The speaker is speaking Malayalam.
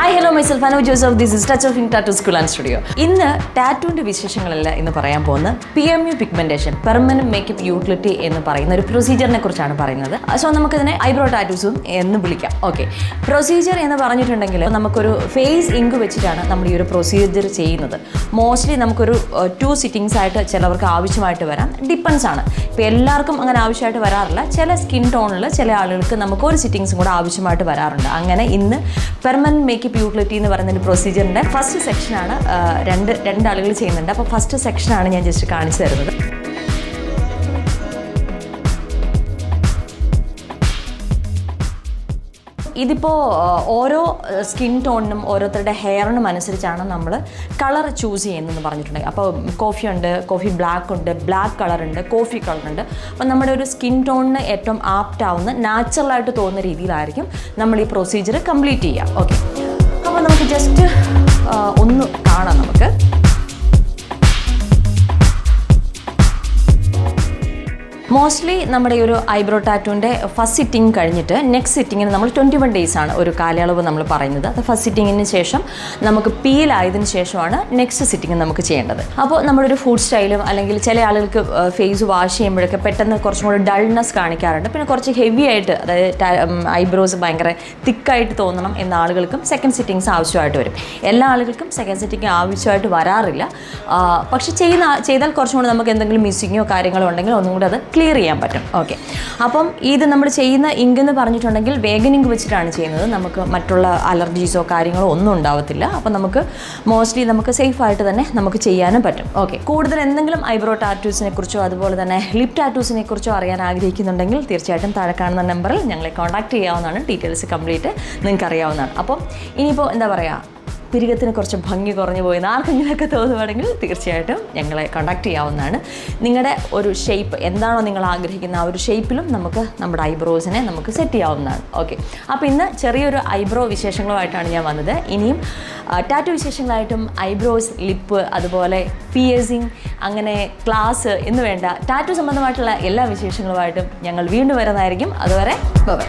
Hi hello myself Anu Joseph, this is touch of in tattoo school and studio. ഇന്ന് ടാറ്റുവിൻ്റെ വിശേഷങ്ങളല്ല ഇന്ന് പറയാൻ പോകുന്നത്. PMU pigmentation, permanent makeup utility എന്ന് പറയുന്ന ഒരു പ്രൊസീജിയറിനെ കുറിച്ചാണ് പറയുന്നത്. സോ നമുക്കിതിനെ ഐബ്രോ ടാറ്റൂസും എന്ന് വിളിക്കാം. ഓക്കെ, പ്രൊസീജിയർ എന്ന് പറഞ്ഞിട്ടുണ്ടെങ്കിൽ നമുക്കൊരു ഫേസ് ഇങ്ക് വെച്ചിട്ടാണ് നമ്മൾ ഈ ഒരു പ്രൊസീജിയർ ചെയ്യുന്നത്. മോസ്റ്റ്ലി നമുക്കൊരു 2 സിറ്റിങ്സ് ആയിട്ട് ചിലവർക്ക് ആവശ്യമായിട്ട് വരാം. ഡിപ്പെൻസ് ആണ്. ഇപ്പോൾ എല്ലാവർക്കും അങ്ങനെ ആവശ്യമായിട്ട് വരാറില്ല. ചില സ്കിൻ ടോണിൽ ചില ആളുകൾക്ക് നമുക്ക് ഒരു സിറ്റിങ്സും കൂടെ ആവശ്യമായിട്ട് വരാറുണ്ട്. അങ്ങനെ ഇന്ന് പെർമനന്റ് മേക്കപ്പ് യൂട്ടിലിറ്റി എന്ന് പറയുന്ന ഒരു പ്രൊസീജിയറിൻ്റെ ഫസ്റ്റ് സെക്ഷനാണ്. രണ്ട് ആളുകൾ ചെയ്യുന്നുണ്ട്. അപ്പോൾ ഫസ്റ്റ് സെക്ഷനാണ് ഞാൻ ജസ്റ്റ് കാണിച്ചു തരുന്നത്. ഇതിപ്പോൾ ഓരോ സ്കിൻ ടോണിനും ഓരോരുത്തരുടെ ഹെയറിനും അനുസരിച്ചാണ് നമ്മൾ കളർ ചൂസ് ചെയ്യുന്നതെന്ന് പറഞ്ഞിട്ടുണ്ടെങ്കിൽ. അപ്പോൾ കോഫി ഉണ്ട്, കോഫി ബ്ലാക്ക് ഉണ്ട്, ബ്ലാക്ക് കളറുണ്ട്, കോഫി കളറുണ്ട്. അപ്പോൾ നമ്മുടെ ഒരു സ്കിൻ ടോണിന് ഏറ്റവും ആപ്റ്റ് ആവുന്ന നാച്ചുറലായിട്ട് തോന്നുന്ന രീതിയിലായിരിക്കും നമ്മൾ ഈ പ്രൊസീജിയർ കംപ്ലീറ്റ് ചെയ്യുക. ഓക്കെ, അപ്പോൾ നമുക്ക് ജസ്റ്റ് ഒന്ന് കാണാം. നമുക്ക് മോസ്റ്റ്ലി നമ്മുടെ ഈ ഒരു ഐബ്രോ ടാറ്റുവിൻ്റെ ഫസ്റ്റ് സിറ്റിംഗ് കഴിഞ്ഞിട്ട് നെക്സ്റ്റ് സിറ്റിങ്ങിന് നമ്മൾ 21 days ആണ് ഒരു കാലയളവ് നമ്മൾ പറയുന്നത്. അത് ഫസ്റ്റ് സിറ്റിങ്ങിന് ശേഷം നമുക്ക് പീൽ ആയതിനു ശേഷമാണ് നെക്സ്റ്റ് സിറ്റിംഗ് നമുക്ക് ചെയ്യേണ്ടത്. അപ്പോൾ നമ്മുടെ ഒരു ഫുഡ് സ്റ്റൈലും അല്ലെങ്കിൽ ചില ആളുകൾക്ക് ഫേസ് വാഷ് ചെയ്യുമ്പോഴൊക്കെ പെട്ടെന്ന് കുറച്ചും കൂടി ഡൾനെസ് കാണിക്കാറുണ്ട്. പിന്നെ കുറച്ച് ഹെവി ആയിട്ട്, അതായത് ഐബ്രോസ് ഭയങ്കര തിക്കായിട്ട് തോന്നണം എന്ന ആളുകൾക്കും സെക്കൻഡ് സിറ്റിങ്സ് ആവശ്യമായിട്ട് വരും. എല്ലാ ആളുകൾക്കും സെക്കൻഡ് സിറ്റിംഗ് ആവശ്യമായിട്ട് വരാറില്ല. പക്ഷെ ചെയ്താൽ കുറച്ചും കൂടി നമുക്ക് എന്തെങ്കിലും മിസ്സിങ്ങോ കാര്യങ്ങളോ ഉണ്ടെങ്കിൽ ഒന്നും കൂടി അത് ക്ലിയർ ചെയ്യാൻ പറ്റും. ഓക്കെ, അപ്പം ഇത് നമ്മൾ ചെയ്യുന്ന ഇങ്ക് എന്ന് പറഞ്ഞിട്ടുണ്ടെങ്കിൽ വേഗൻ ഇങ്ക് വെച്ചിട്ടാണ് ചെയ്യുന്നത്. നമുക്ക് മറ്റുള്ള അലർജീസോ കാര്യങ്ങളോ ഒന്നും ഉണ്ടാവത്തില്ല. അപ്പം നമുക്ക് മോസ്റ്റ്ലി നമുക്ക് സേഫായിട്ട് തന്നെ നമുക്ക് ചെയ്യാനും പറ്റും. ഓക്കെ, കൂടുതൽ എന്തെങ്കിലും ഐബ്രോ ടാറ്റൂസിനെ കുറിച്ചോ അതുപോലെ തന്നെ ലിപ് ടാറ്റൂസിനെ കുറിച്ചോ അറിയാൻ ആഗ്രഹിക്കുന്നുണ്ടെങ്കിൽ തീർച്ചയായിട്ടും താഴെ കാണുന്ന നമ്പറിൽ ഞങ്ങളെ കോൺടാക്ട് ചെയ്യാവുന്നതാണ്. ഡീറ്റെയിൽസ് കംപ്ലീറ്റ് നിങ്ങൾക്ക് അറിയാവുന്നതാണ്. അപ്പം ഇനിയിപ്പോൾ എന്താ പറയുക, പിരികത്തിന് കുറച്ച് ഭംഗി കുറഞ്ഞു പോയെന്ന് ആർക്കെങ്കിലുമൊക്കെ തോന്നുവാണെങ്കിൽ തീർച്ചയായിട്ടും ഞങ്ങളെ കോൺടാക്ട് ചെയ്യാവുന്നതാണ്. നിങ്ങളുടെ ഒരു ഷേപ്പ് എന്താണോ നിങ്ങൾ ആഗ്രഹിക്കുന്ന ആ ഒരു ഷേപ്പിലും നമുക്ക് നമ്മുടെ ഐബ്രോസിനെ നമുക്ക് സെറ്റ് ചെയ്യാവുന്നതാണ്. ഓക്കെ, അപ്പോൾ ഇന്ന് ചെറിയൊരു ഐബ്രോ വിശേഷങ്ങളുമായിട്ടാണ് ഞാൻ വന്നത്. ഇനിയും ടാറ്റു വിശേഷങ്ങളായിട്ടും ഐബ്രോസ്, ലിപ്പ്, അതുപോലെ പിയേഴ്സിങ്, അങ്ങനെ ക്ലാസ് എന്ന് വേണ്ട ടാറ്റു സംബന്ധമായിട്ടുള്ള എല്ലാ വിശേഷങ്ങളുമായിട്ടും ഞങ്ങൾ വീണ്ടും വരുന്നതായിരിക്കും. അതുവരെ ബൈ.